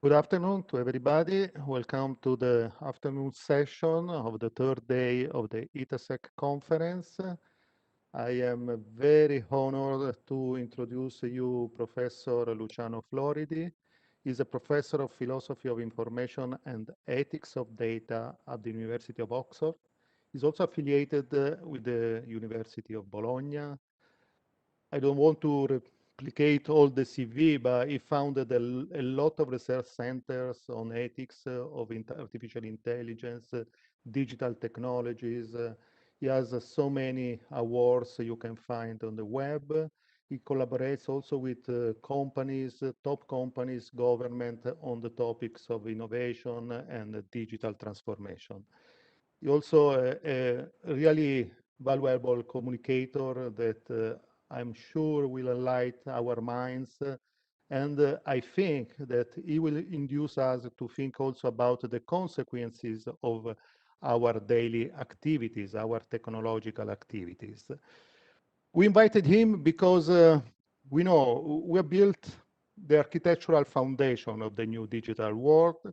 Good afternoon to everybody. Welcome to the afternoon session of the third day of the ITASEC conference. I am very honored to introduce you Professor Luciano Floridi. He's a professor of philosophy of information and ethics of data at the University of Oxford. He's also affiliated with the University of Bologna. I don't want to replicate all the CV, but he founded a lot of research centers on ethics of artificial intelligence, digital technologies. He has so many awards you can find on the web. He collaborates also with companies, top companies, government on the topics of innovation and digital transformation. He also a really valuable communicator that I'm sure will enlighten our minds. And I think that he will induce us to think also about the consequences of our daily activities, our technological activities. We invited him because we know we have built the architectural foundation of the new digital world.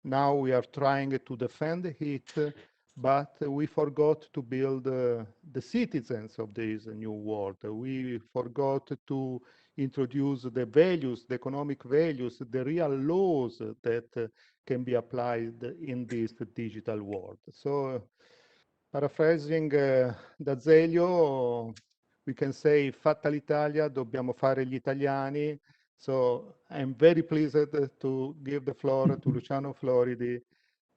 Now we are trying to defend it, but we forgot to build the citizens of this new world. We forgot to introduce the values, the economic values, the real laws that can be applied in this digital world. So, paraphrasing D'Azeglio, we can say fatta l'Italia, dobbiamo fare gli italiani. So I'm very pleased to give the floor to Luciano Floridi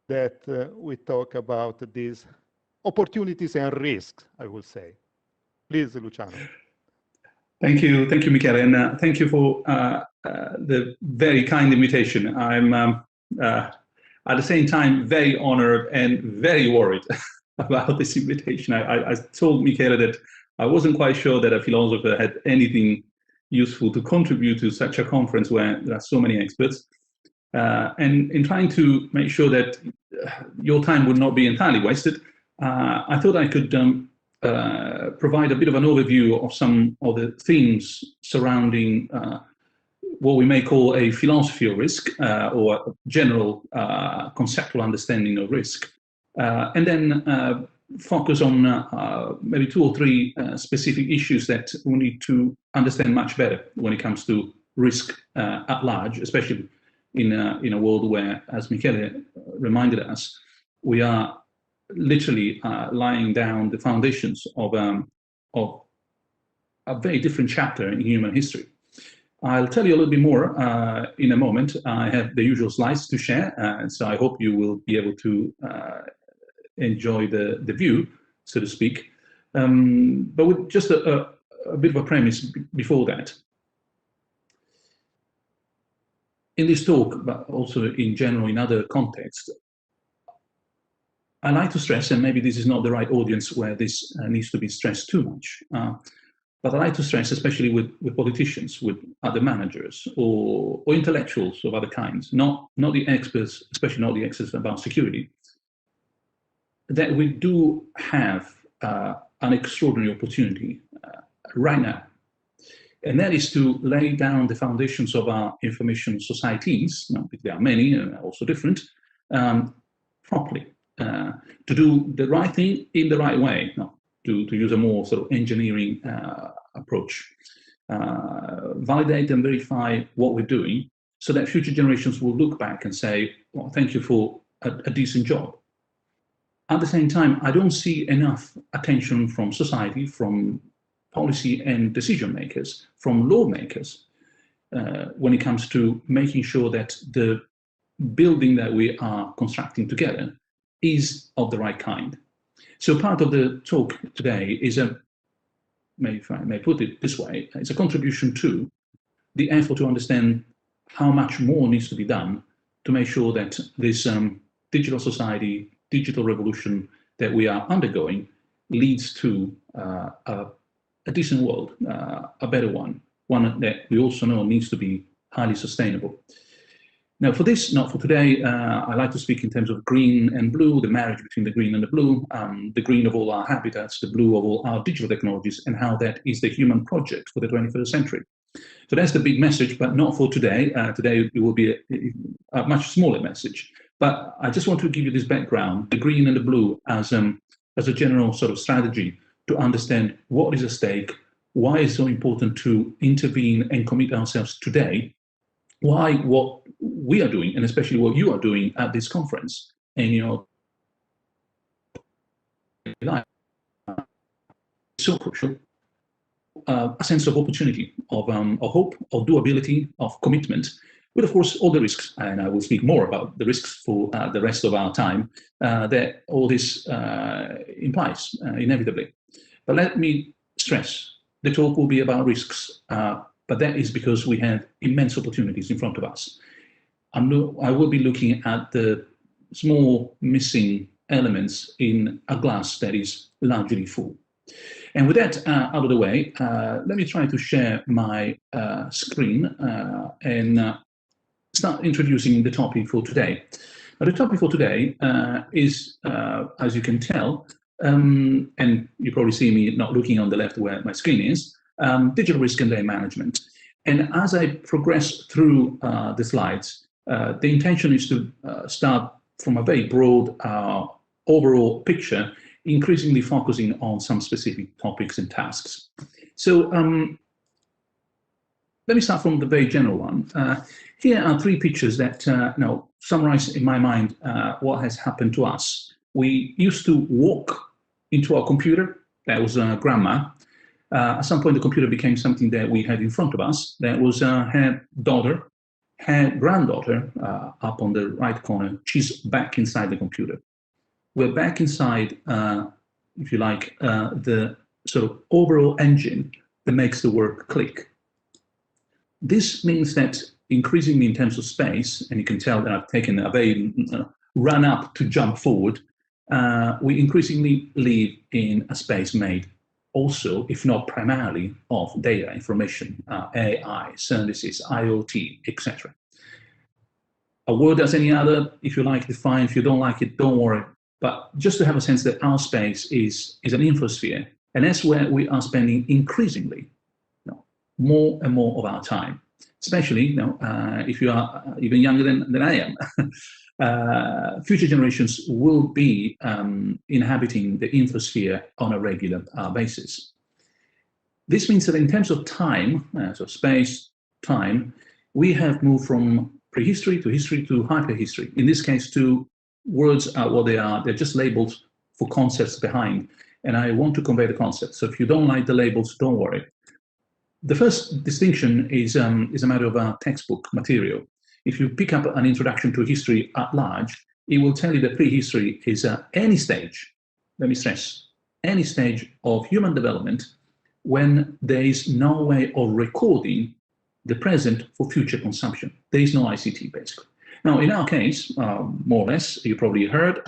that we talk about these opportunities and risks, I will say. Please, Luciano. Thank you, Michele, and thank you for the very kind invitation. I'm at the same time very honored and very worried about this invitation. I told Michele that I wasn't quite sure that a philosopher had anything useful to contribute to such a conference where there are so many experts. And in trying to make sure that your time would not be entirely wasted, I thought I could provide a bit of an overview of some of the themes surrounding what we may call a philosophy of risk or a general conceptual understanding of risk, and then focus on maybe 2 or 3 specific issues that we need to understand much better when it comes to risk at large, especially in a world where, as Michele reminded us, we are literally laying down the foundations of a very different chapter in human history. I'll tell you a little bit more in a moment. I have the usual slides to share, so I hope you will be able to enjoy the view, so to speak. But with just a bit of a premise before that. In this talk, but also in general in other contexts, I like to stress, and maybe this is not the right audience where this needs to be stressed too much, but I like to stress, especially with politicians, with other managers, or intellectuals of other kinds, not the experts, especially not the experts about security, that we do have an extraordinary opportunity right now. And that is to lay down the foundations of our information societies, there are many and also different, properly, to do the right thing in the right way, to use a more sort of engineering approach, validate and verify what we're doing so that future generations will look back and say, well, thank you for a decent job. At the same time, I don't see enough attention from society, from policy and decision makers, from lawmakers, when it comes to making sure that the building that we are constructing together is of the right kind. So part of the talk today is if I may put it this way, it's a contribution to the effort to understand how much more needs to be done to make sure that this digital society, digital revolution that we are undergoing leads to a decent world, a better one that we also know needs to be highly sustainable. Now, for this, not for today, I like to speak in terms of green and blue, the marriage between the green and the blue, the green of all our habitats, the blue of all our digital technologies, and how that is the human project for the 21st century. So that's the big message, but not for today. Today it will be a much smaller message. But I just want to give you this background, the green and the blue, as a general sort of strategy to understand what is at stake, why it's so important to intervene and commit ourselves today, why what we are doing, and especially what you are doing at this conference, and life, so crucial. A sense of opportunity, of hope, of doability, of commitment, with of course all the risks, and I will speak more about the risks for the rest of our time that all this implies inevitably. But let me stress, the talk will be about risks, but that is because we have immense opportunities in front of us. I will be looking at the small missing elements in a glass that is largely full. And with that out of the way, let me try to share my screen and start introducing the topic for today. Now, the topic for today is, as you can tell, and you probably see me not looking on the left where my screen is, digital risk and data management. And as I progress through the slides, the intention is to start from a very broad overall picture, increasingly focusing on some specific topics and tasks. So let me start from the very general one. Here are three pictures that summarize in my mind what has happened to us. We used to walk into our computer. That was grandma. At some point, the computer became something that we had in front of us. That was her daughter, her granddaughter, up on the right corner. She's back inside the computer. We're back inside, if you like, the sort of overall engine that makes the work click. This means that increasingly in terms of space, and you can tell that I've taken a very run up to jump forward, we increasingly live in a space made also, if not primarily, of data, information, AI, services, IoT, etc. A word as any other, if you like it, fine. If you don't like it, don't worry. But just to have a sense that our space is an infosphere, and that's where we are spending increasingly more and more of our time, especially if you are even younger than I am. Future generations will be inhabiting the infosphere on a regular basis. This means that in terms of time, so space, time, we have moved from prehistory to history to hyperhistory. In this case, words are what they are. They're just labels for concepts behind. And I want to convey the concept. So if you don't like the labels, don't worry. The first distinction is a matter of textbook material. If you pick up an introduction to history at large, it will tell you that prehistory is any stage, let me stress, any stage of human development when there is no way of recording the present for future consumption. There is no ICT, basically. Now, in our case, more or less, you probably heard,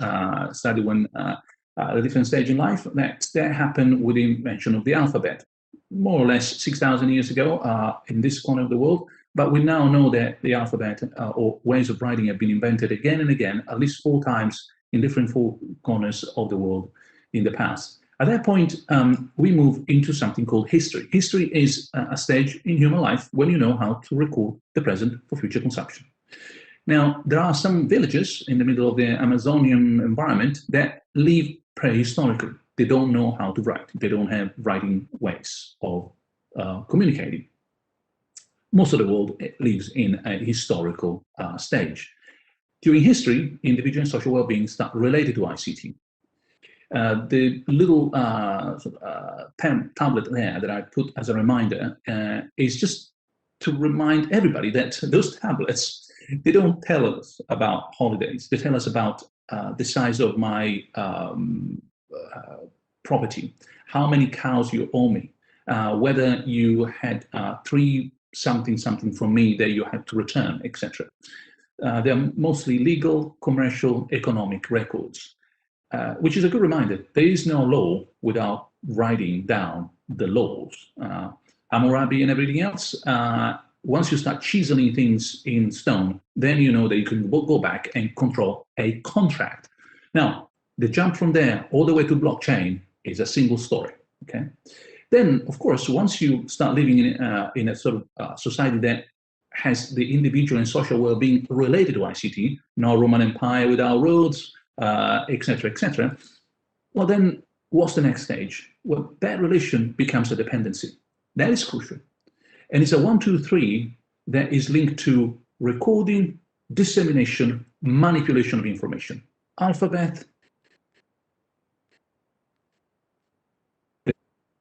studied when a different stage in life, that happened with the invention of the alphabet, more or less 6,000 years ago in this corner of the world. But we now know that the alphabet or ways of writing have been invented again and again, at least 4 times in different 4 corners of the world in the past. At that point, we move into something called history. History is a stage in human life when you know how to record the present for future consumption. Now, there are some villages in the middle of the Amazonian environment that live prehistorically. They don't know how to write. They don't have writing ways of communicating. Most of the world lives in a historical stage. During history, individual and social well-being start related to ICT. The little pen tablet there that I put as a reminder is just to remind everybody that those tablets, they don't tell us about holidays. They tell us about the size of my property, how many cows you owe me, whether you had 3 something from me that you had to return, etc. They're mostly legal, commercial, economic records, which is a good reminder. There is no law without writing down the laws. Hammurabi and everything else, once you start chiseling things in stone, then you know that you can go back and control a contract. Now, the jump from there all the way to blockchain is a single story, okay? Then, of course, once you start living in a sort of society that has the individual and social well-being related to ICT, no Roman Empire without roads, etc., well, then what's the next stage? Well, that relation becomes a dependency. That is crucial. And it's a 1, 2, 3 that is linked to recording, dissemination, manipulation of information. Alphabet, the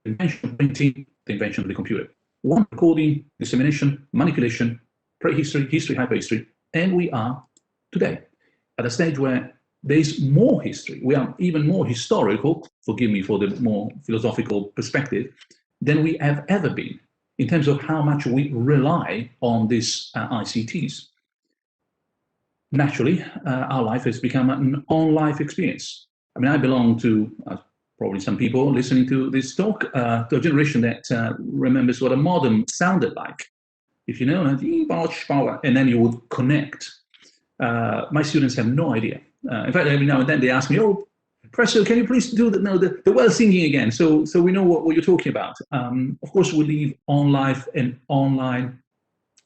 invention of printing, the invention of the computer. One, recording, dissemination, manipulation, prehistory, history, hyperhistory, and we are today at a stage where there is more history. We are even more historical, forgive me for the more philosophical perspective, than we have ever been in terms of how much we rely on these ICTs. Naturally, our life has become an on-life experience. I mean, I belong to, probably some people listening to this talk, to a generation that remembers what a modem sounded like. If you know, and then you would connect. My students have no idea. In fact, every now and then they ask me, "Oh, Professor, can you please do the well singing again, so we know what you're talking about?" Of course, we live on life and online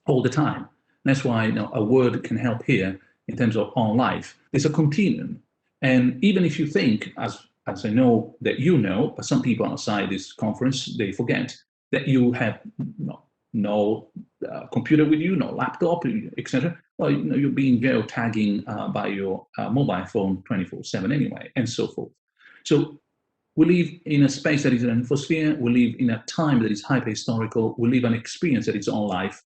all the time. That's why a word can help here in terms of on life. There's a continuum, and even if you think, as I know that you know, but some people outside this conference, they forget that you have no computer with you, no laptop, etc. Well, you're being geotagging by your mobile phone 24/7 anyway, and so forth. So we live in a space that is an infosphere. We live in a time that is hyper-historical. We live an experience that is on life.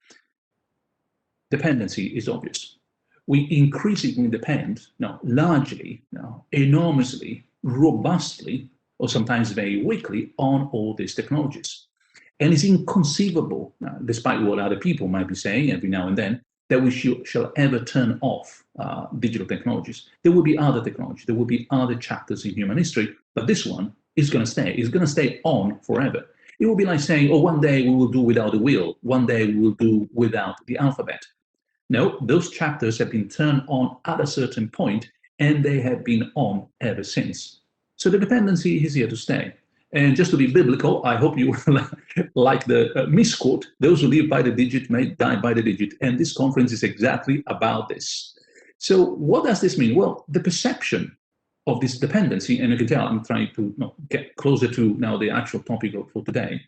Dependency is obvious. We increasingly depend, largely, enormously, robustly, or sometimes very weakly, on all these technologies. And it's inconceivable, despite what other people might be saying every now and then, that we shall ever turn off digital technologies. There will be other technologies, there will be other chapters in human history, but this one is going to stay. It's going to stay on forever. It will be like saying, oh, one day we will do without the wheel, one day we will do without the alphabet. No, those chapters have been turned on at a certain point, and they have been on ever since. So the dependency is here to stay. And just to be biblical, I hope you like the misquote, those who live by the digit may die by the digit. And this conference is exactly about this. So what does this mean? Well, the perception of this dependency, and you can tell I'm trying to get closer to now the actual topic for today.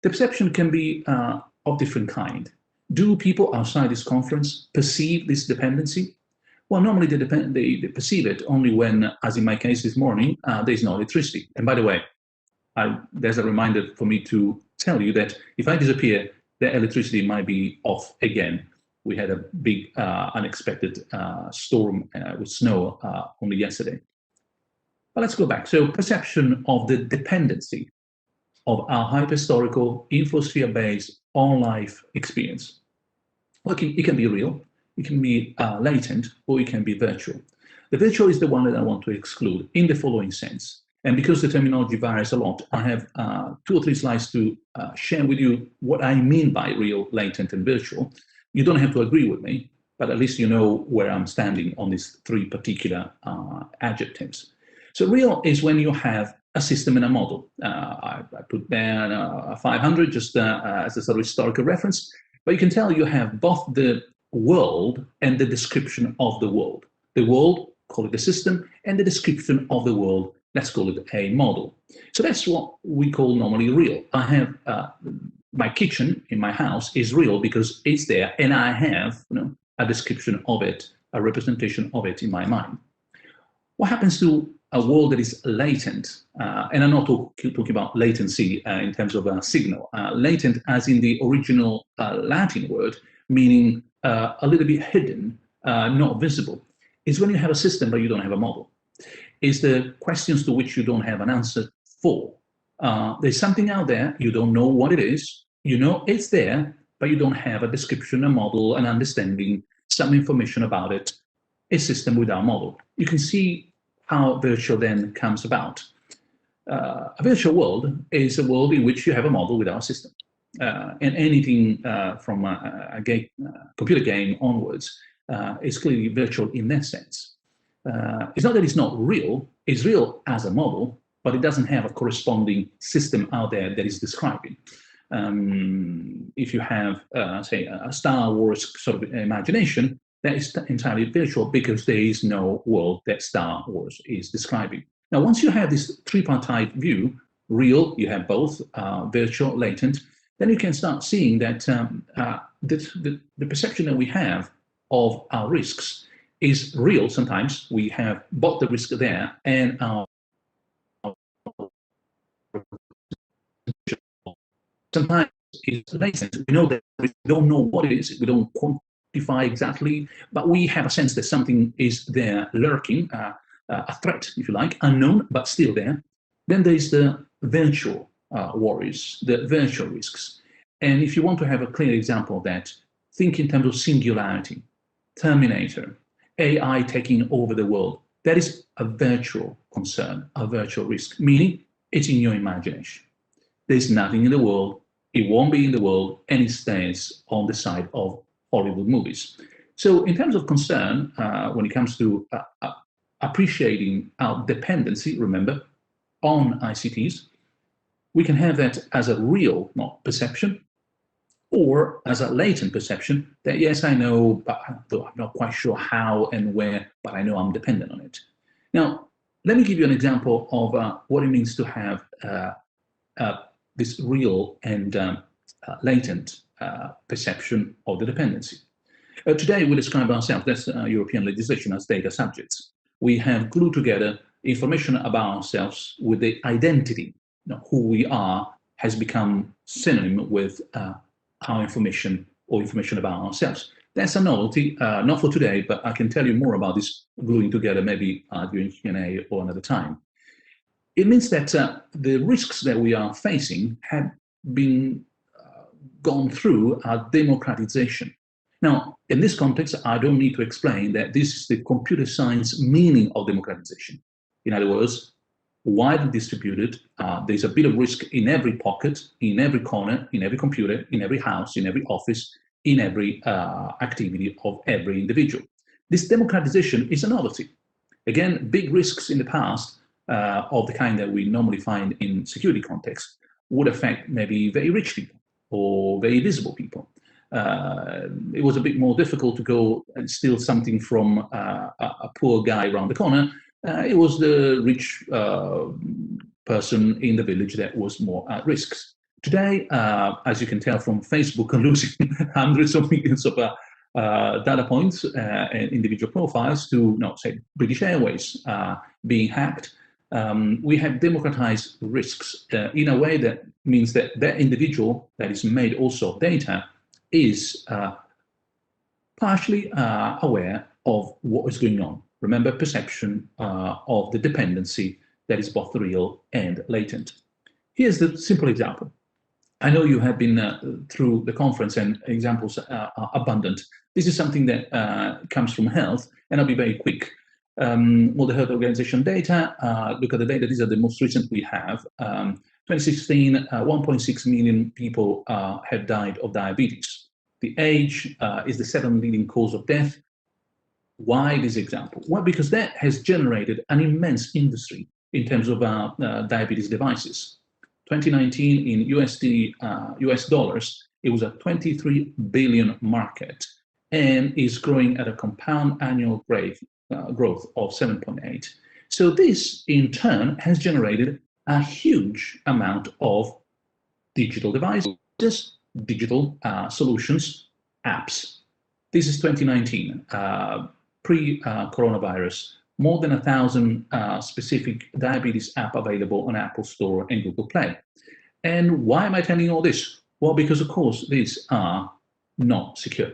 The perception can be of different kind. Do people outside this conference perceive this dependency? Well, normally they perceive it only when, as in my case this morning, there's no electricity. And by the way, there's a reminder for me to tell you that if I disappear, the electricity might be off again. We had a big unexpected storm with snow only yesterday. But let's go back. So perception of the dependency of our hyperhistorical, infosphere-based, on-life experience. Well, it can be real, it can be latent, or it can be virtual. The virtual is the one that I want to exclude in the following sense. And because the terminology varies a lot, I have 2 or 3 slides to share with you what I mean by real, latent, and virtual. You don't have to agree with me, but at least you know where I'm standing on these 3 particular adjectives. So real is when you have a system and a model. I put there 500 just as a sort of historical reference, but you can tell you have both the world and the description of the world. The world, call it the system, and the description of the world, let's call it a model. So that's what we call normally real. I have my kitchen in my house is real because it's there, and I have a description of it, a representation of it in my mind. What happens to a world that is latent? And I'm not talking about latency in terms of a signal. Latent as in the original Latin word, meaning a little bit hidden, not visible. Is when you have a system but you don't have a model. Is the questions to which you don't have an answer for. There's something out there, you don't know what it is, you know it's there, but you don't have a description, a model, an understanding, some information about it, a system without model. You can see how virtual then comes about. A virtual world is a world in which you have a model without a system. And anything from a computer game onwards is clearly virtual in that sense. It's not that it's not real, it's real as a model, but it doesn't have a corresponding system out there that is describing. If you have, say, a Star Wars sort of imagination, that is entirely virtual because there is no world that Star Wars is describing. Now, once you have this tripartite view, real, you have both, virtual, latent, then you can start seeing that the perception that we have of our risks is real. Sometimes we have both the risk there and our sometimes it's latent. We know that we don't know what it is, we don't quantify exactly, but we have a sense that something is there lurking, a threat, if you like, unknown, but still there. Then there is the virtual worries, the virtual risks. And if you want to have a clear example of that, think in terms of singularity, Terminator, AI taking over the world. That is a virtual concern, a virtual risk, meaning it's in your imagination. There's nothing in the world, it won't be in the world, and it stays on the side of Hollywood movies. So in terms of concern, when it comes to appreciating our dependency, remember, on ICTs, we can have that as a real, not perception, or as a latent perception that, yes, I know, but I'm not quite sure how and where, but I know I'm dependent on it. Now, let me give you an example of what it means to have this real and latent perception of the dependency. Today, we describe ourselves, that's European legislation, as data subjects. We have glued together information about ourselves with the identity. Who we are has become synonym with our information or information about ourselves. That's a novelty, not for today, but I can tell you more about this gluing together maybe during Q&A or another time. It means that the risks that we are facing have been gone through a democratization. Now, in this context, I don't need to explain that this is the computer science meaning of democratization. In other words, widely distributed, there's a bit of risk in every pocket, in every corner, in every computer, in every house, in every office, in every activity of every individual. This democratization is a novelty. Again, big risks in the past of the kind that we normally find in security context would affect maybe very rich people or very visible people. It was a bit more difficult to go and steal something from a poor guy around the corner. It was the rich person in the village that was more at risk. Today, as you can tell from Facebook losing hundreds of millions of data points and individual profiles to, say, British Airways being hacked, we have democratized risks in a way that means that that individual that is made also of data is partially aware of what is going on. Remember, perception of the dependency that is both real and latent. Here's the simple example. I know you have been through the conference and examples are abundant. This is something that comes from health, and I'll be very quick. World Health Organization data, look at the data, these are the most recent we have. 2016, 1.6 million people have died of diabetes. The age is the 7th leading cause of death. Why this example? Well, because that has generated an immense industry in terms of diabetes devices. 2019 in US dollars, it was a 23 billion market and is growing at a compound annual growth of 7.8. So this in turn has generated a huge amount of digital devices, digital solutions, apps. This is 2019. Pre-coronavirus, more than 1,000 specific diabetes app available on Apple Store and Google Play. And why am I telling you all this? Well, because of course, these are not secure.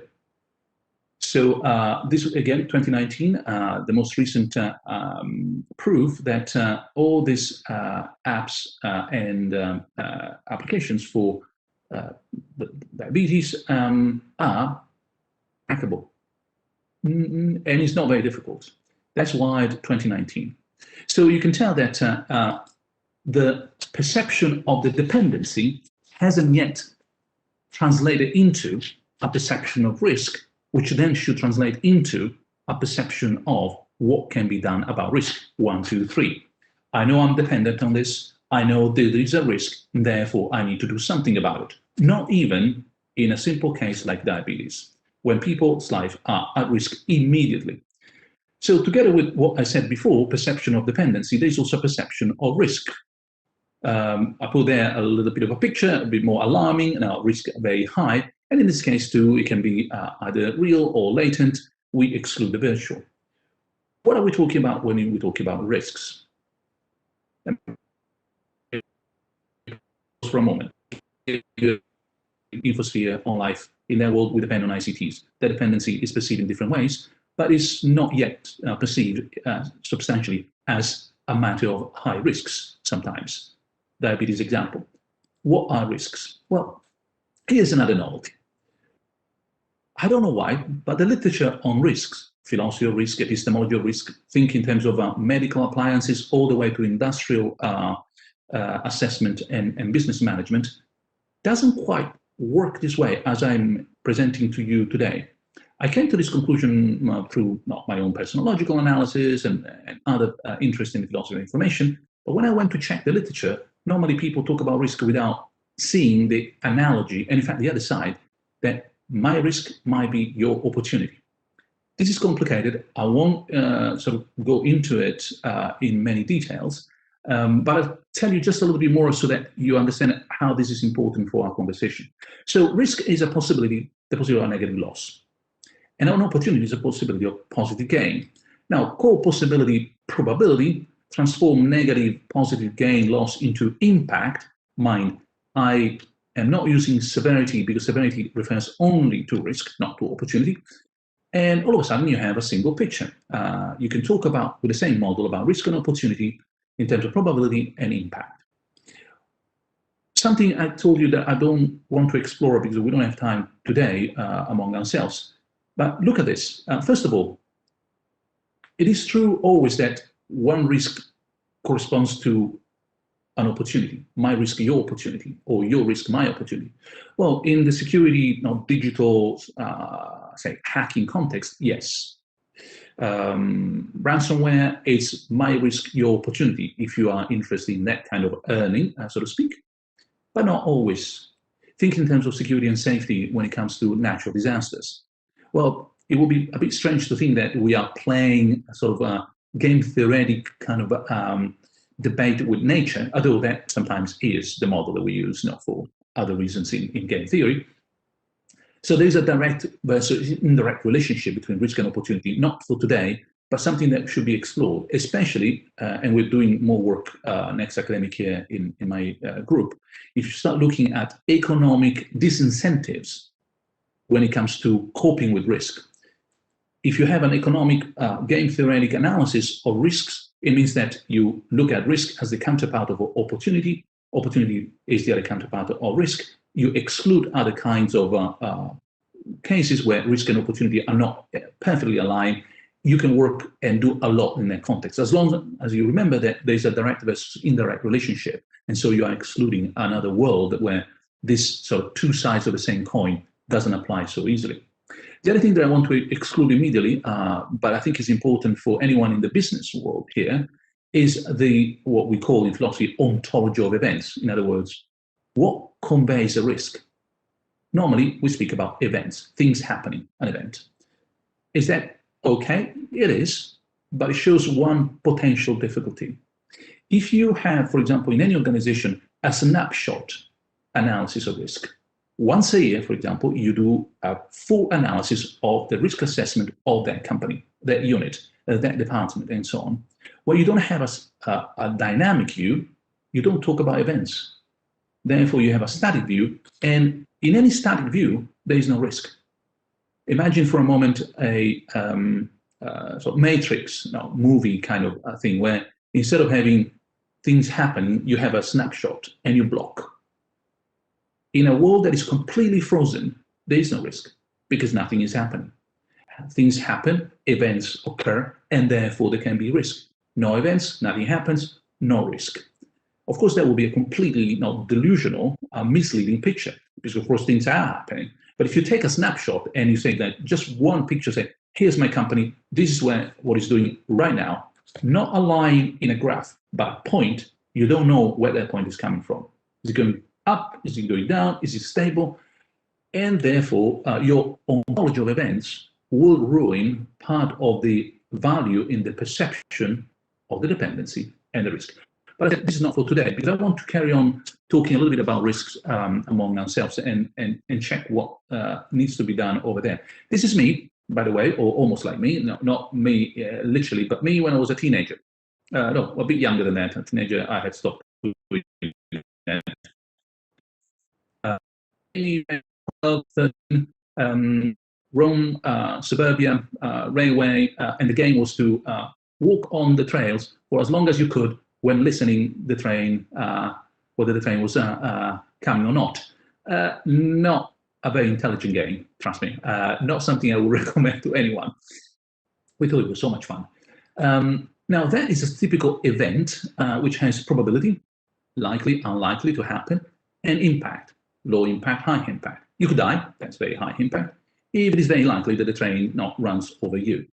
So this, again, 2019, the most recent proof that all these apps and applications for diabetes are hackable. And it's not very difficult. That's why 2019. So you can tell that the perception of the dependency hasn't yet translated into a perception of risk, which then should translate into a perception of what can be done about risk. 1, 2, 3. I know I'm dependent on this. I know there is a risk, and therefore I need to do something about it. Not even in a simple case like diabetes, when people's lives are at risk immediately. So together with what I said before, perception of dependency, there's also perception of risk. I put there a little bit of a picture, a bit more alarming, now risk very high. And in this case too, it can be either real or latent. We exclude the virtual. What are we talking about when we talk about risks? For a moment, infosphere on life in their world, we depend on ICTs. That dependency is perceived in different ways, but is not yet perceived substantially as a matter of high risks sometimes. Diabetes example. What are risks? Well, here's another novelty. I don't know why, but the literature on risks, philosophy of risk, epistemology of risk, think in terms of medical appliances all the way to industrial assessment and business management, doesn't quite work this way as I'm presenting to you today. I came to this conclusion through my own personal logical analysis and other interest in the philosophy of information. But when I went to check the literature, normally people talk about risk without seeing the analogy, and in fact the other side, that my risk might be your opportunity. This is complicated. I won't sort of go into it in many details, but I'll tell you just a little bit more so that you understand how this is important for our conversation. So risk is a possibility, the possibility of a negative loss. And an opportunity is a possibility of positive gain. Now, call possibility probability, transform negative positive gain loss into impact. Mind, I am not using severity because severity refers only to risk, not to opportunity. And all of a sudden you have a single picture. You can talk about, with the same model, about risk and opportunity in terms of probability and impact. Something I told you that I don't want to explore because we don't have time today among ourselves. But look at this. First of all, it is true always that one risk corresponds to an opportunity. My risk, your opportunity, or your risk, my opportunity. Well, in the security, digital, say, hacking context, yes. Ransomware is my risk, your opportunity, if you are interested in that kind of earning, so to speak, but not always. Think in terms of security and safety when it comes to natural disasters. Well, it would be a bit strange to think that we are playing a sort of a game theoretic kind of debate with nature, although that sometimes is the model that we use, not for other reasons in game theory. So there's a direct versus indirect relationship between risk and opportunity, not for today, but something that should be explored, especially, and we're doing more work next academic year in my group, if you start looking at economic disincentives when it comes to coping with risk. If you have an economic game theoretic analysis of risks, it means that you look at risk as the counterpart of opportunity. Opportunity is the other counterpart of risk. You exclude other kinds of cases where risk and opportunity are not perfectly aligned. You can work and do a lot in that context, as long as you remember that there's a direct versus indirect relationship. And so you are excluding another world where this sort of two sides of the same coin doesn't apply so easily. The other thing that I want to exclude immediately, but I think is important for anyone in the business world here, is what we call in philosophy ontology of events. In other words, what conveys a risk? Normally, we speak about events, things happening, an event. Is that okay? It is, but it shows one potential difficulty. If you have, for example, in any organization, a snapshot analysis of risk, once a year, for example, you do a full analysis of the risk assessment of that company, that unit, that department, and so on. Well, you don't have a dynamic view, you don't talk about events. Therefore, you have a static view, and in any static view, there is no risk. Imagine for a moment a sort of matrix movie kind of thing, where instead of having things happen, you have a snapshot and you block. In a world that is completely frozen, there is no risk because nothing is happening. Things happen, events occur, and therefore there can be risk. No events, nothing happens, no risk. Of course, that will be a completely delusional, misleading picture, because of course things are happening. But if you take a snapshot and you say that just one picture, say, here's my company, this is what it's doing right now, not a line in a graph, But point, you don't know where that point is coming from. Is it going up? Is it going down? Is it stable? And therefore, your knowledge of events will ruin part of the value in the perception of the dependency and the risk. But this is not for today, because I want to carry on talking a little bit about risks among ourselves and check what needs to be done over there. This is me, by the way, or almost like me, not me literally, but me when I was a teenager. No, a bit younger than that. A teenager, I had stopped doing that. 12, 13, Rome, suburbia, railway, and the game was to walk on the trails for as long as you could when listening the train, whether the train was coming or not. Not a very intelligent game, trust me. Not something I would recommend to anyone. We thought it was so much fun. Now that is a typical event which has probability, likely, unlikely to happen, and impact, low impact, high impact. You could die, that's very high impact. It is very likely that the train not runs over you.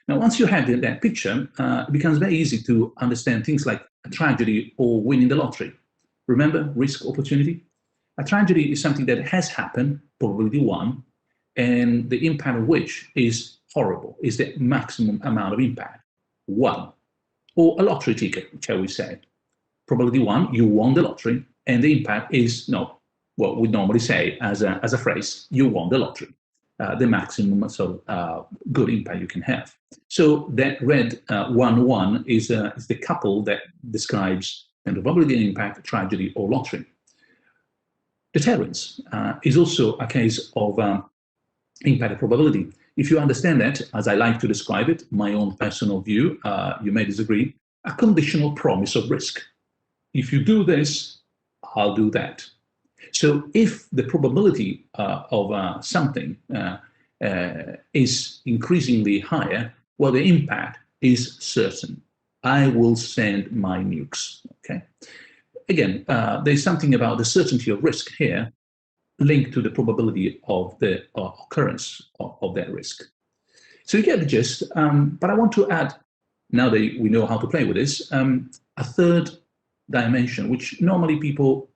Now, once you have that picture, it becomes very easy to understand things like a tragedy or winning the lottery. Remember, risk opportunity? A tragedy is something that has happened, probability 1, and the impact of which is horrible, is the maximum amount of impact, 1. Or a lottery ticket, shall we say. Probability 1, you won the lottery, and the impact is, no, what we normally say as a phrase, you won the lottery. The maximum sort of good impact you can have. So that red 1-1 is the couple that describes the probability of impact, tragedy, or lottery. Deterrence is also a case of impact probability. If you understand that, as I like to describe it, my own personal view, you may disagree, a conditional promise of risk. If you do this, I'll do that. So if the probability of something is increasingly higher, well, the impact is certain. I will send my nukes, okay? Again, there's something about the certainty of risk here linked to the probability of the occurrence of that risk. So you get the gist, but I want to add, now that we know how to play with this, a third dimension, which normally people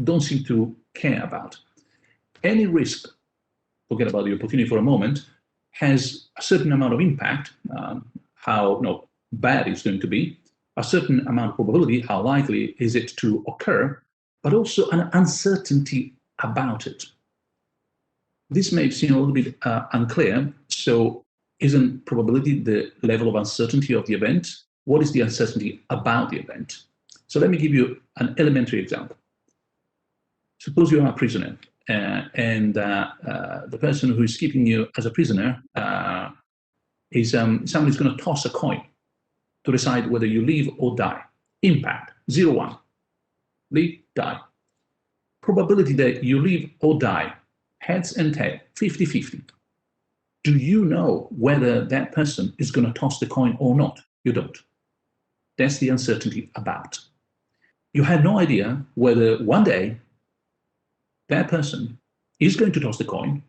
don't seem to care about. Any risk, forget about the opportunity for a moment, has a certain amount of impact, how bad it's going to be, a certain amount of probability, how likely is it to occur, but also an uncertainty about it. This may seem a little bit unclear. So isn't probability the level of uncertainty of the event? What is the uncertainty about the event? So let me give you an elementary example. Suppose you are a prisoner and the person who is keeping you as a prisoner is someone who's going to toss a coin to decide whether you live or die. Impact, 0-1. Live, die. Probability that you live or die, heads and tail, 50-50. Do you know whether that person is going to toss the coin or not? You don't. That's the uncertainty about. You have no idea whether one day that person is going to toss the coin,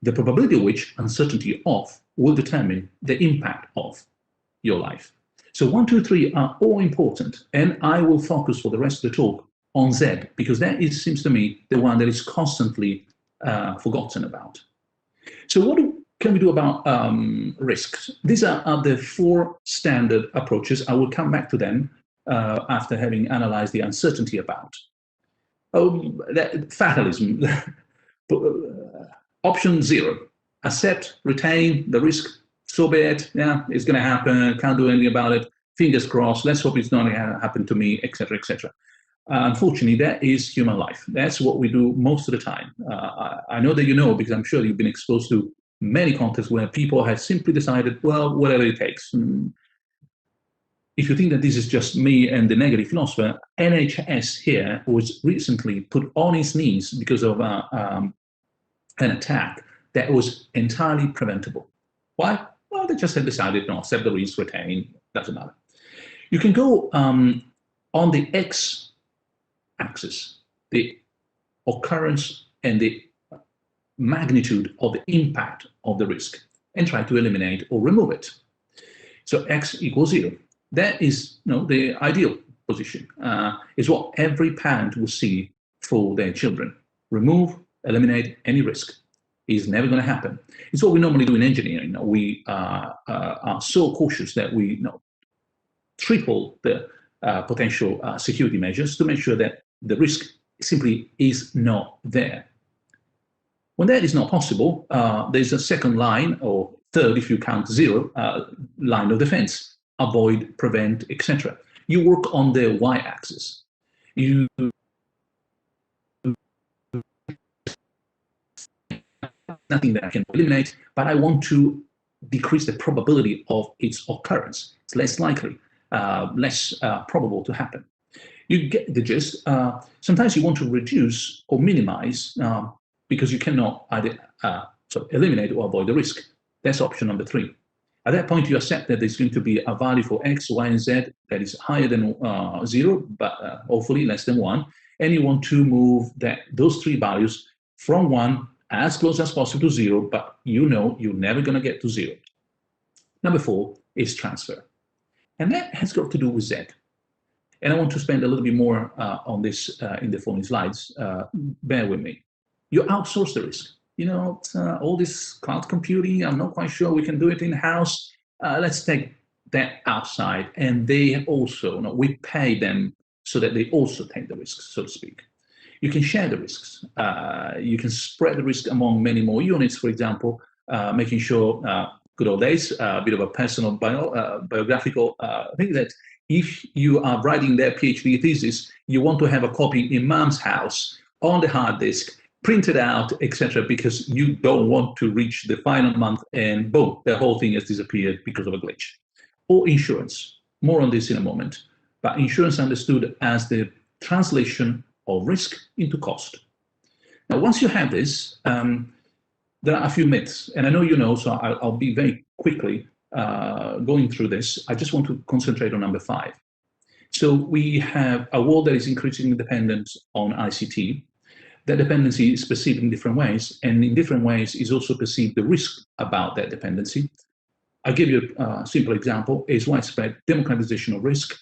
the probability of which, uncertainty of, will determine the impact of your life. So 1, 2, 3 are all important, and I will focus for the rest of the talk on Z, because that seems to me the one that is constantly forgotten about. So what can we do about risks? These are the 4 standard approaches. I will come back to them after having analyzed the uncertainty about. Fatalism. Option 0, accept, retain the risk, so be it, yeah, it's going to happen, can't do anything about it, fingers crossed, let's hope it's not going to happen to me, etc., etc. Unfortunately, that is human life. That's what we do most of the time. I know that you know, because I'm sure you've been exposed to many contexts where people have simply decided, well, whatever it takes. If you think that this is just me and the negative philosopher, NHS here was recently put on its knees because of an attack that was entirely preventable. Why? Well, they just had decided, no, accept the risk, retain, doesn't matter. You can go on the x-axis, the occurrence and the magnitude of the impact of the risk, and try to eliminate or remove it. So x equals 0. That is the ideal position is what every parent will see for their children. Remove, eliminate any risk. Is never going to happen. It's what we normally do in engineering. We are so cautious that we triple the potential security measures to make sure that the risk simply is not there. When that is not possible, there's a second line, or third if you count zero, line of defense: avoid, prevent, etc. You work on the y-axis. You nothing that I can eliminate, but I want to decrease the probability of its occurrence. It's less likely, less probable to happen. You get the gist. Sometimes you want to reduce or minimize because you cannot either eliminate or avoid the risk. That's option number 3. At that point, you accept that there's going to be a value for X, Y, and Z that is higher than 0, but hopefully less than 1. And you want to move those 3 values from 1 as close as possible to 0, but you know you're never going to get to 0. Number 4 is transfer. And that has got to do with Z. And I want to spend a little bit more on this in the following slides. Bear with me. You outsource the risk. All this cloud computing, I'm not quite sure we can do it in-house. Let's take that outside. And they also, we pay them so that they also take the risks, so to speak. You can share the risks. You can spread the risk among many more units, for example, making sure, good old days, a bit of a personal biographical thing, that if you are writing their PhD thesis, you want to have a copy in mom's house on the hard disk, printed out, etc., because you don't want to reach the final month and boom, the whole thing has disappeared because of a glitch. Or insurance. More on this in a moment. But insurance understood as the translation of risk into cost. Now, once you have this, there are a few myths, and I know you know, so I'll be very quickly going through this. I just want to concentrate on number 5. So we have a world that is increasingly dependent on ICT. That dependency is perceived in different ways, and in different ways is also perceived the risk about that dependency. I'll give you a simple example: is widespread democratization of risk.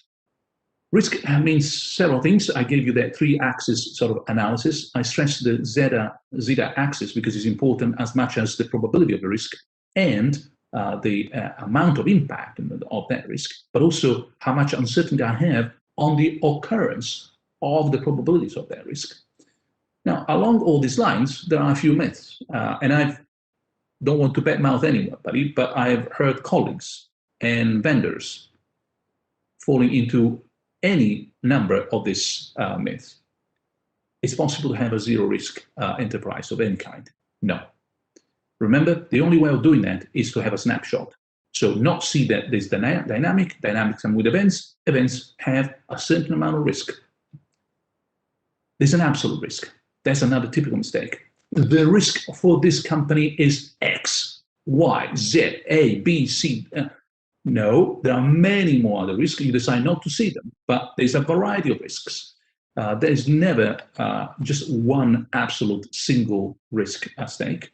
Risk means several things. I gave you that 3-axis sort of analysis. I stress the zeta axis because it's important as much as the probability of the risk and the amount of impact of that risk, but also how much uncertainty I have on the occurrence of the probabilities of that risk. Now, along all these lines, there are a few myths, and I don't want to badmouth anybody, but I've heard colleagues and vendors falling into any number of these myths. It's possible to have a zero-risk enterprise of any kind. No. Remember, the only way of doing that is to have a snapshot. So not see that there's dynamics come with events. Events have a certain amount of risk. There's an absolute risk. That's another typical mistake. The risk for this company is X, Y, Z, A, B, C. No, there are many more other risks. You decide not to see them, but there's a variety of risks. There's never just one absolute single risk at stake.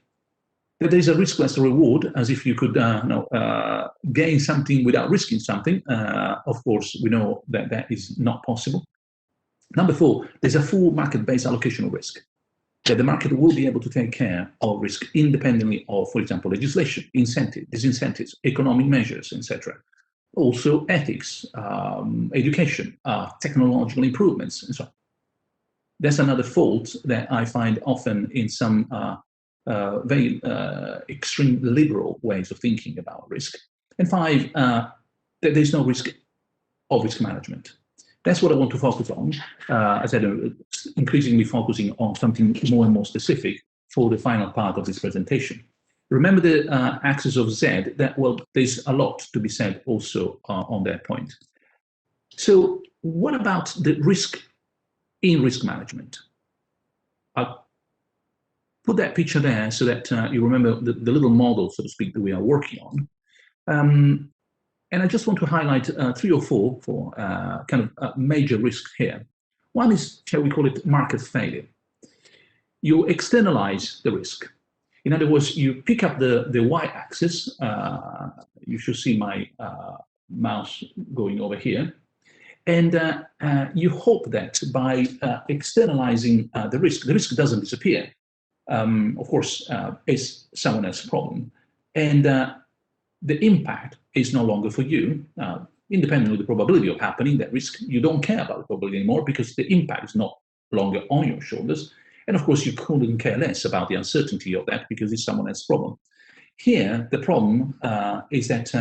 There's a risk less reward, as if you could gain something without risking something. Of course, we know that that is not possible. Number 4, there's a full market-based allocation of risk, that the market will be able to take care of risk independently of, for example, legislation, incentive, disincentives, economic measures, etc. Also ethics, education, technological improvements, and so on. That's another fault that I find often in some very extreme liberal ways of thinking about risk. And 5, that there's no risk of risk management. That's what I want to focus on. As I said, increasingly focusing on something more and more specific for the final part of this presentation. Remember the axis of Z, that, well, there's a lot to be said also on that point. So what about the risk in risk management? I'll put that picture there so that you remember the little model, so to speak, that we are working on. And I just want to highlight 3 or 4 for kind of major risks here. One is, shall we call it, market failure. You externalize the risk. In other words, you pick up the y-axis. You should see my mouse going over here. And you hope that by externalizing the risk doesn't disappear. Of course, it's someone else's problem. And the impact is no longer for you. Independent of the probability of happening, that risk, you don't care about the probability anymore because the impact is no longer on your shoulders. And of course, you couldn't care less about the uncertainty of that because it's someone else's problem. Here, the problem is that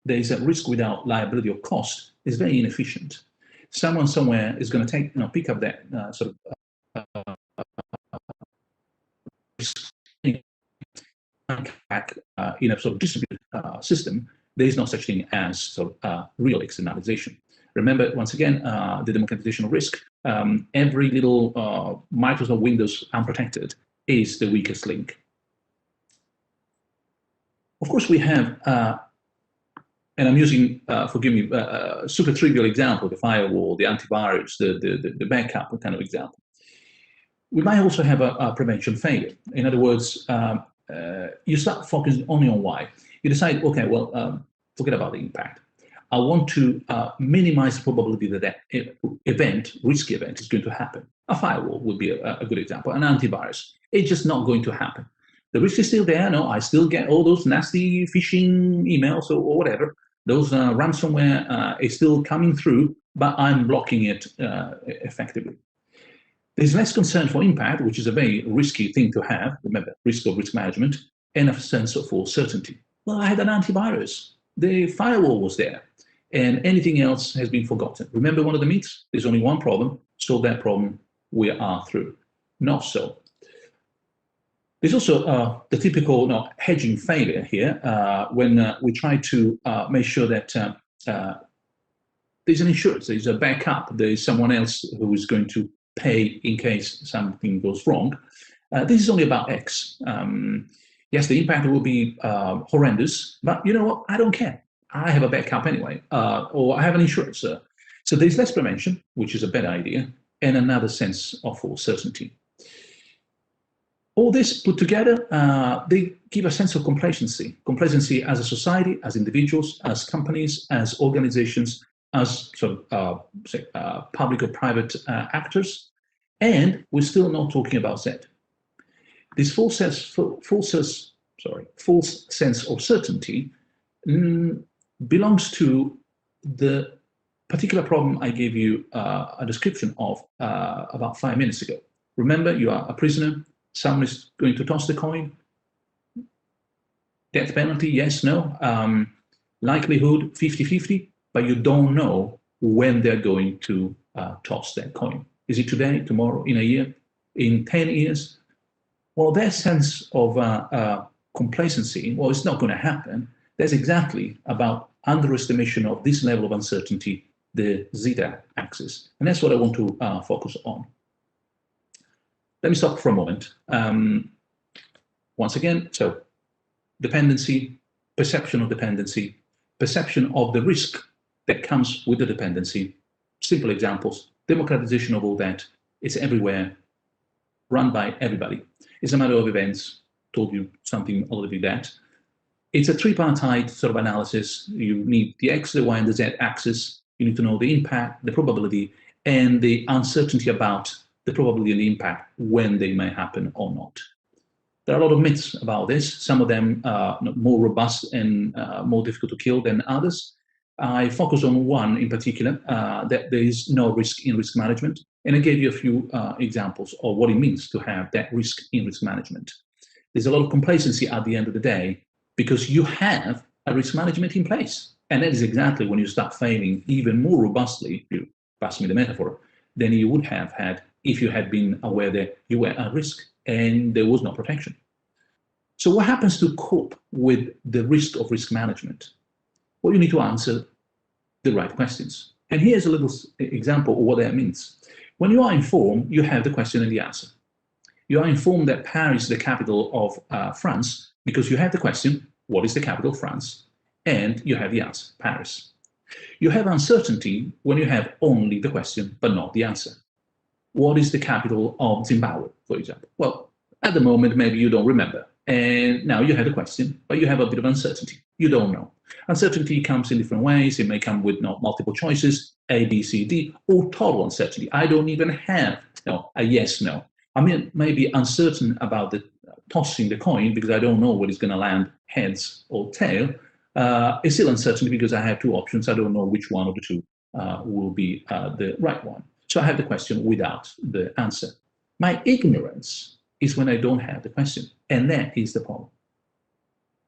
there is a risk without liability or cost is very inefficient. Someone somewhere is going to pick up that sort of risk in a sort of distributed system. There is no such thing as sort of real externalization. Remember, once again, the democratization of risk. Every little Microsoft Windows unprotected is the weakest link. Of course, we have, and I'm using, forgive me, a super trivial example, the firewall, the antivirus, the backup kind of example. We might also have a prevention failure. In other words, you start focusing only on why. You decide, okay, well, forget about the impact. I want to minimize the probability that that risky event is going to happen. A firewall would be a good example, an antivirus. It's just not going to happen. The risk is still there. No, I still get all those nasty phishing emails or whatever. Those ransomware is still coming through, but I'm blocking it effectively. There's less concern for impact, which is a very risky thing to have. Remember, risk of risk management, and a sense of full certainty. Well, I had an antivirus. The firewall was there, and anything else has been forgotten. Remember one of the myths? There's only one problem. Solve that problem, we are through. Not so. There's also the typical hedging failure here when we try to make sure that there's an insurance, there's a backup, there's someone else who is going to pay in case something goes wrong. This is only about X. Yes, the impact will be horrendous, but you know what? I don't care. I have a backup anyway, or I have an insurance. So there's less prevention, which is a better idea, and another sense of full certainty. All this put together, they give a sense of complacency. Complacency as a society, as individuals, as companies, as organizations, as sort of say, public or private actors, and we're still not talking about Z. This false sense of certainty belongs to the particular problem I gave you a description of about 5 minutes ago. Remember, you are a prisoner. Someone is going to toss the coin. Death penalty, yes, no. Likelihood 50-50, but you don't know when they're going to toss that coin. Is it today, tomorrow, in a year, in 10 years? Well, that sense of complacency, well, it's not going to happen. That's exactly about underestimation of this level of uncertainty, the zeta axis. And that's what I want to focus on. Let me stop for a moment. Once again, so dependency, perception of dependency, perception of the risk that comes with the dependency. Simple examples, democratization of all that. It's everywhere, run by everybody. It's a matter of events, told you something a little bit that. It's a tripartite sort of analysis. You need the X, the Y, and the Z axis. You need to know the impact, the probability, and the uncertainty about the probability and the impact when they may happen or not. There are a lot of myths about this. Some of them are more robust and more difficult to kill than others. I focus on one in particular, that there is no risk in risk management. And I gave you a few examples of what it means to have that risk in risk management. There's a lot of complacency at the end of the day because you have a risk management in place. And that is exactly when you start failing even more robustly, you pass me the metaphor, than you would have had if you had been aware that you were at risk and there was no protection. So what happens to cope with the risk of risk management? Well, you need to answer the right questions. And here's a little example of what that means. When you are informed, you have the question and the answer. You are informed that Paris is the capital of France because you have the question, what is the capital of France? And you have the answer, Paris. You have uncertainty when you have only the question, but not the answer. What is the capital of Zimbabwe, for example? Well, at the moment, maybe you don't remember. And now you have a question, but you have a bit of uncertainty. You don't know. Uncertainty comes in different ways. It may come with multiple choices, A, B, C, D, or total uncertainty. I don't even have a yes, no. I mean, maybe uncertain about the tossing the coin because I don't know what is going to land, heads or tail. It's still uncertainty because I have two options. I don't know which one of the two will be the right one. So I have the question without the answer. My ignorance is when I don't have the question. And that is the problem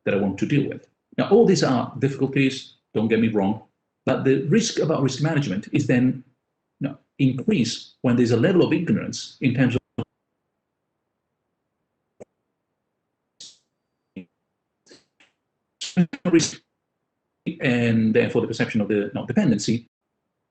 that I want to deal with. Now, all these are difficulties, don't get me wrong, but the risk about risk management is then increased when there's a level of ignorance in terms of risk, and therefore the perception of the dependency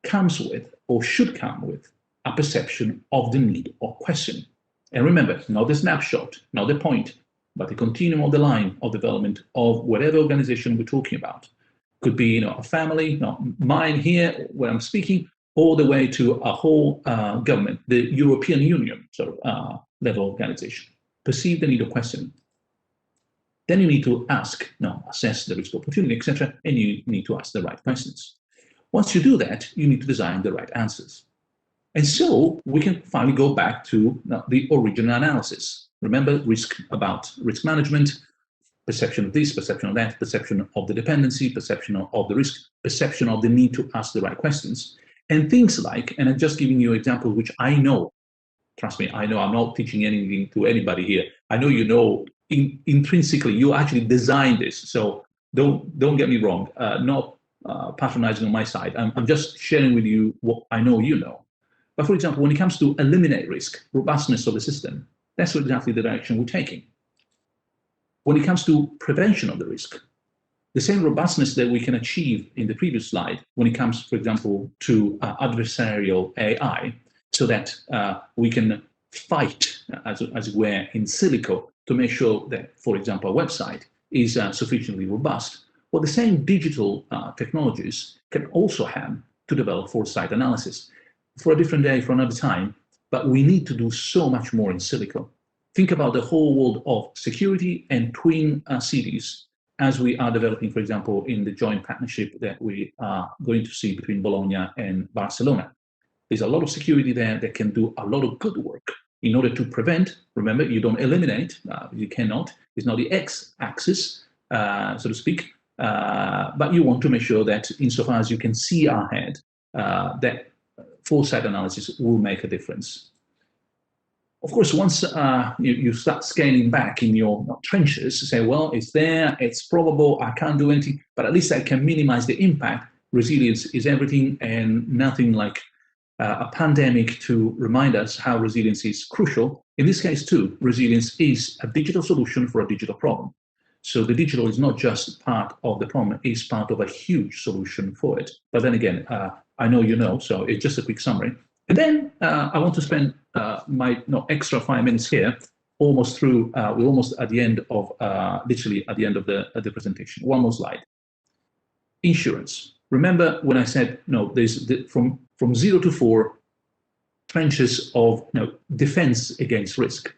comes with, or should come with, a perception of the need or question. And remember, not the snapshot, not the point, but the continuum of the line of development of whatever organization we're talking about. Could be a family, mine here where I'm speaking, all the way to a whole government, the European Union sort of level organization. Perceive the need of question. Then you need to ask, assess the risk opportunity, etc., and you need to ask the right questions. Once you do that, you need to design the right answers. And so we can finally go back to the original analysis. Remember, risk management, perception of this, perception of that, perception of the dependency, perception of the risk, perception of the need to ask the right questions. And things like, and I'm just giving you an example which I know, trust me, I know I'm not teaching anything to anybody here. I know you know intrinsically, you actually designed this. So don't get me wrong, not patronizing on my side. I'm just sharing with you what I know you know. But for example, when it comes to eliminate risk, robustness of the system, that's exactly the direction we're taking. When it comes to prevention of the risk, the same robustness that we can achieve in the previous slide, when it comes, for example, to adversarial AI, so that we can fight, as it were, in silico to make sure that, for example, a website is sufficiently robust. Well, the same digital technologies can also have to develop foresight analysis. For a different day, for another time, but we need to do so much more in silico. Think about the whole world of security and twin cities as we are developing, for example, in the joint partnership that we are going to see between Bologna and Barcelona. There's a lot of security there that can do a lot of good work in order to prevent. Remember, you don't eliminate, you cannot. It's not the x-axis, so to speak, but you want to make sure that insofar as you can see ahead, that foresight analysis will make a difference. Of course, once you start scaling back in your trenches, say, well, it's there, it's probable, I can't do anything, but at least I can minimize the impact. Resilience is everything, and nothing like a pandemic to remind us how resilience is crucial. In this case, too, resilience is a digital solution for a digital problem. So the digital is not just part of the problem, it's part of a huge solution for it. But then again, I know you know, so it's just a quick summary. And then I want to spend my extra 5 minutes here, almost through, we're almost at the end of, literally at the end of the presentation. One more slide. Insurance. Remember when I said, there's from 0 to 4 trenches of defense against risk.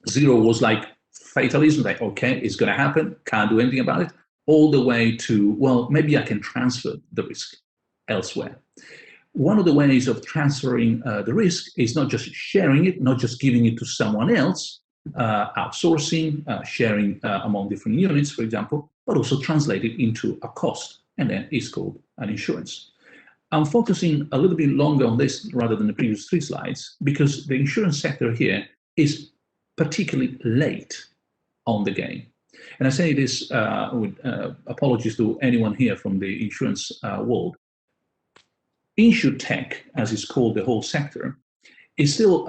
0 was like fatalism, like, okay, it's going to happen, can't do anything about it, all the way to, well, maybe I can transfer the risk elsewhere. One of the ways of transferring the risk is not just sharing it, not just giving it to someone else, outsourcing, sharing among different units, for example, but also translate it into a cost, and then it's called an insurance. I'm focusing a little bit longer on this rather than the previous 3 slides, because the insurance sector here is particularly late on the game. And I say this with apologies to anyone here from the insurance world. InsurTech, as it's called, the whole sector, is still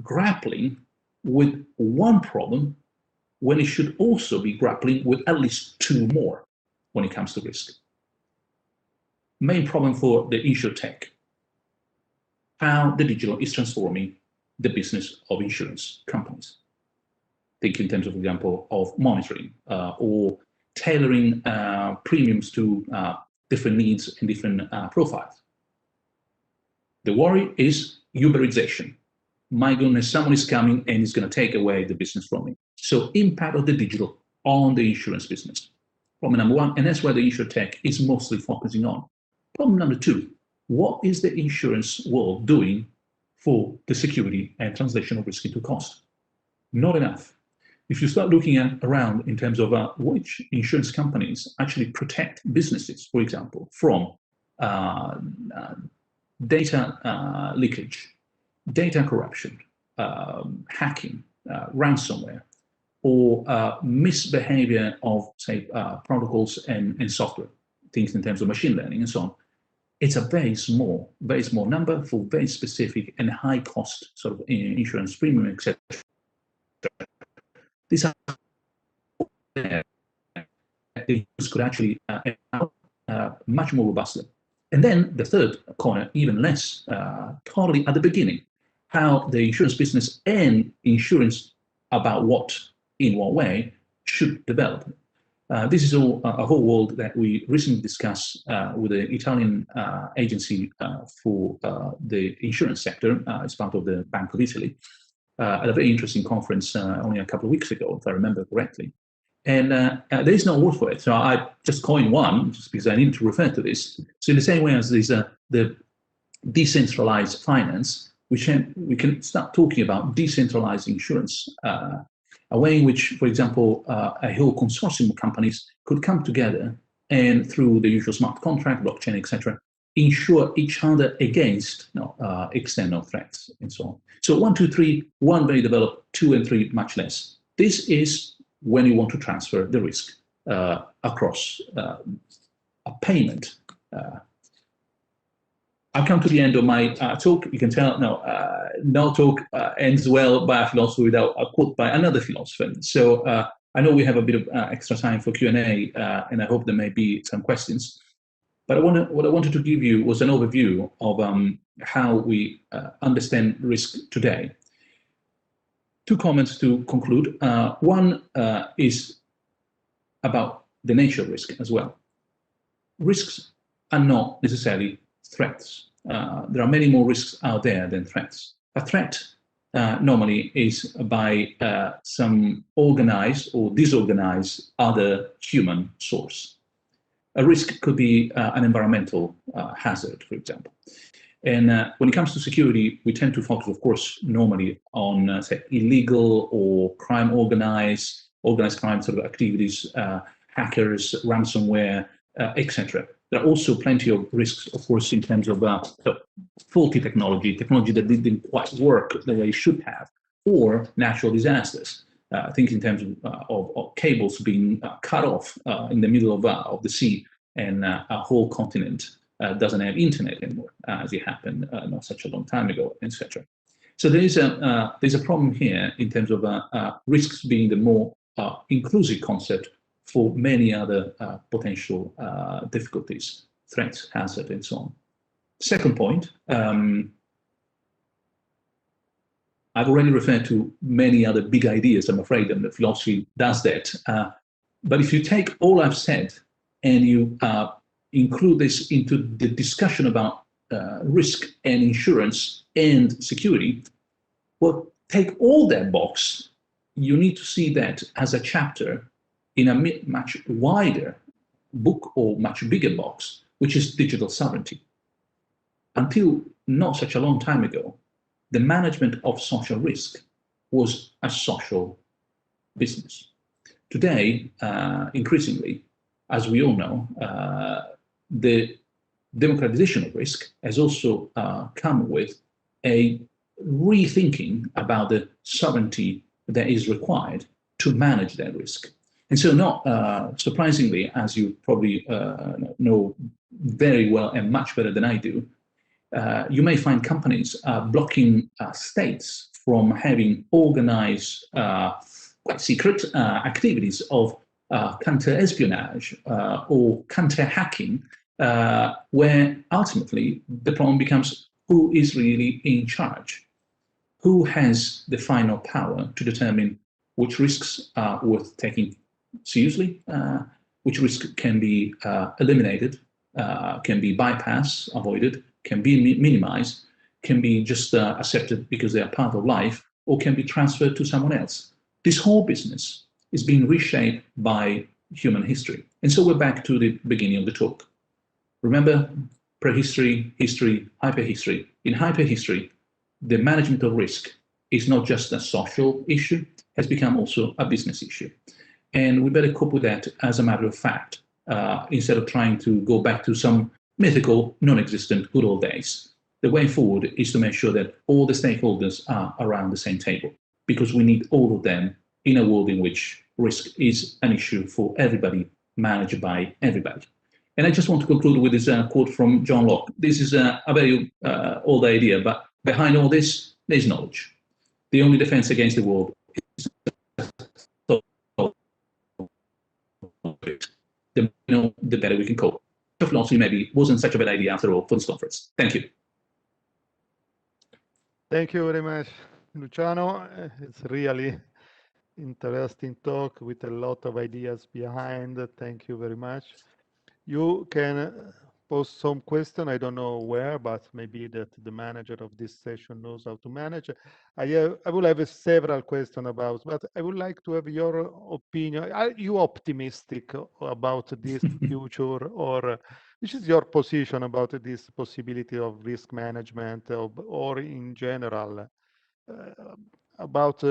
grappling with one problem when it should also be grappling with at least 2 more when it comes to risk. Main problem for the InsurTech, how the digital is transforming the business of insurance companies. Think in terms of, for example, of monitoring or tailoring premiums to different needs and different profiles. The worry is Uberization. My goodness, someone is coming and is going to take away the business from me. So impact of the digital on the insurance business. Problem number one, and that's where the InsurTech is mostly focusing on. Problem number two, what is the insurance world doing for the security and translation of risk into cost? Not enough. If you start looking around in terms of which insurance companies actually protect businesses, for example, from data leakage, data corruption, hacking, ransomware, or misbehavior of, say, protocols and software, things in terms of machine learning and so on, it's a very small number for very specific and high cost sort of insurance premium, etc. These are the use could actually much more robustly. And then the third corner, even less, totally at the beginning, how the insurance business and insurance about what, in what way, should develop. This is all a whole world that we recently discussed with the Italian agency for the insurance sector as part of the Bank of Italy at a very interesting conference only a couple of weeks ago, if I remember correctly. And there is no word for it. So I just coined one, just because I need to refer to this. So in the same way as there's the decentralized finance, we can start talking about decentralized insurance, a way in which, for example, a whole consortium of companies could come together and through the usual smart contract, blockchain, etc., insure each other against external threats and so on. So 1, 2, 3, 1 very developed, 2 and 3 much less. This is when you want to transfer the risk across a payment. I've come to the end of my talk. You can tell no talk ends well by a philosopher without a quote by another philosopher. So I know we have a bit of extra time for Q&A, and I hope there may be some questions. But what I wanted to give you was an overview of how we understand risk today. 2 comments to conclude. One is about the nature of risk as well. Risks are not necessarily threats. There are many more risks out there than threats. A threat normally is by some organized or disorganized other human source. A risk could be an environmental hazard, for example. And when it comes to security, we tend to focus, of course, normally on, say, illegal or organized crime sort of activities, hackers, ransomware, etc. There are also plenty of risks, of course, in terms of faulty technology that didn't quite work the way it should have, or natural disasters. Think in terms of cables being cut off in the middle of the sea, and a whole continent doesn't have internet anymore, as it happened not such a long time ago, etc. So there's a problem here in terms of risks being the more inclusive concept for many other potential difficulties, threats, hazard, and so on. Second point, I've already referred to many other big ideas, I'm afraid, and the philosophy does that. But if you take all I've said and you include this into the discussion about risk and insurance and security, well, take all that box, you need to see that as a chapter in a much wider book or much bigger box, which is digital sovereignty. Until not such a long time ago, the management of social risk was a social business. Today, increasingly, as we all know, the democratization of risk has also come with a rethinking about the sovereignty that is required to manage that risk. And so not surprisingly, as you probably know very well and much better than I do, you may find companies blocking states from having organized, quite secret activities of counter-espionage or counter-hacking, where ultimately the problem becomes who is really in charge? Who has the final power to determine which risks are worth taking seriously, which risk can be eliminated, can be bypassed, avoided, can be minimized, can be just accepted because they are part of life, or can be transferred to someone else. this whole business is being reshaped by human history. And so we're back to the beginning of the talk. Remember, prehistory, history, hyperhistory. In hyperhistory, the management of risk is not just a social issue, has become also a business issue. And we better cope with that as a matter of fact, instead of trying to go back to some mythical, non-existent good old days. The way forward is to make sure that all the stakeholders are around the same table, because we need all of them in a world in which risk is an issue for everybody, managed by everybody. And I just want to conclude with this quote from John Locke. This is a very old idea, but behind all this, there's knowledge. The only defense against the world is the better we can cope. Philosophy maybe wasn't such a bad idea after all for this conference. Thank you. Thank you very much, Luciano. It's really interesting talk with a lot of ideas behind. Thank you very much. You can post some question. I don't know where, but maybe that the manager of this session knows how to manage. I will have several questions about, but I would like to have your opinion. Are you optimistic about this future, or which is your position about this possibility of risk management, or in general about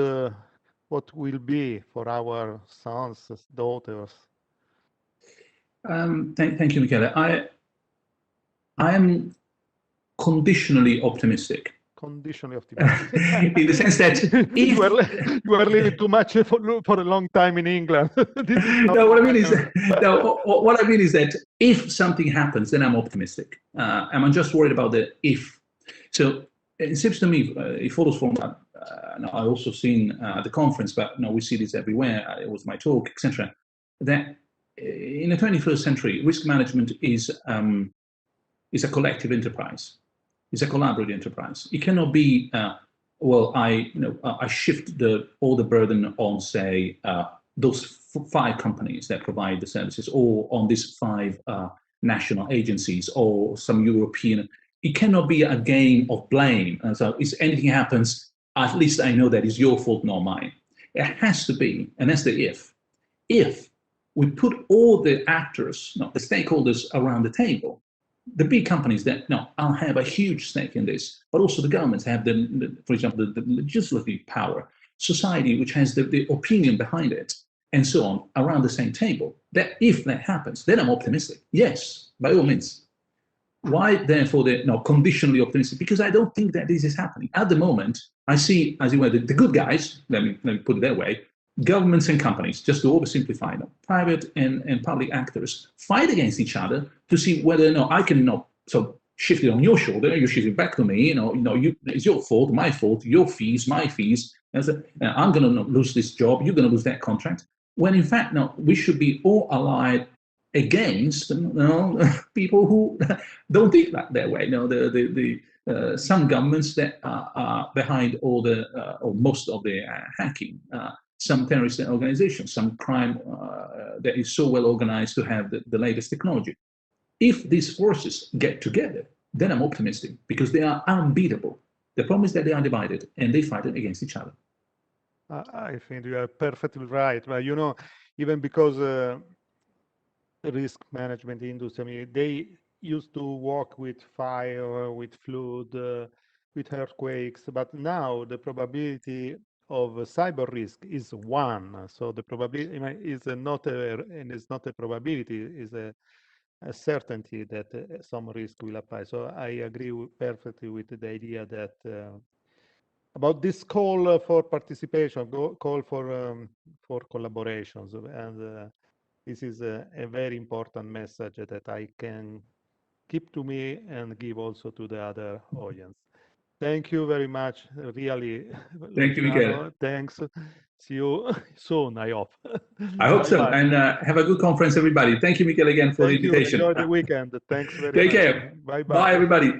what will be for our sons, daughters? Thank you, Michele. I am conditionally optimistic. Conditionally optimistic. In the sense that you were living too much for a long time in England. No, what I mean is that if something happens, then I'm optimistic. I'm just worried about the if. So it seems to me, it follows from I also seen at the conference, but we see this everywhere. It was my talk, etc. That in the 21st century, risk management is a collective enterprise. It's a collaborative enterprise. It cannot be, well, I shift all the burden on, say, those 5 companies that provide the services, or on these 5 national agencies, or some European. It cannot be a game of blame. And so if anything happens, at least I know that it's your fault, not mine. It has to be, and that's the if. If we put all the actors, the stakeholders around the table, the big companies that I'll have a huge stake in this, but also the governments have for example, the legislative power, society which has the opinion behind it, and so on, around the same table. That if that happens, then I'm optimistic. Yes, by all means. Why therefore conditionally optimistic? Because I don't think that this is happening at the moment. I see, as it were, the good guys. Let me put it that way. Governments and companies, just to oversimplify them, private and public actors fight against each other to see whether I can shift it on your shoulder, you shift it back to me. It's your fault, my fault, your fees, my fees. I'm going to lose this job, you're going to lose that contract. When in fact, we should be all allied against people who don't think that way. Some governments that are behind all or most of the hacking. Some terrorist organizations, some crime that is so well organized to have the latest technology. If these forces get together, then I'm optimistic, because they are unbeatable. The problem is that they are divided and they fight against each other. I think you are perfectly right. But even because the risk management industry, they used to work with fire, with flood, with earthquakes, but now the probability of cyber risk is 1. So the probability is not a probability, is a certainty that some risk will apply. So I agree perfectly with the idea that about this call for participation, call for collaborations, and this is a very important message that I can keep to me and give also to the other audience. Thank you very much, really. Thank you, Michele. Thanks. See you soon, I hope. I hope so. And have a good conference, everybody. Thank you, Michele, again for the invitation. Enjoy the weekend. Thanks very much. Take care. Bye-bye. Bye, everybody.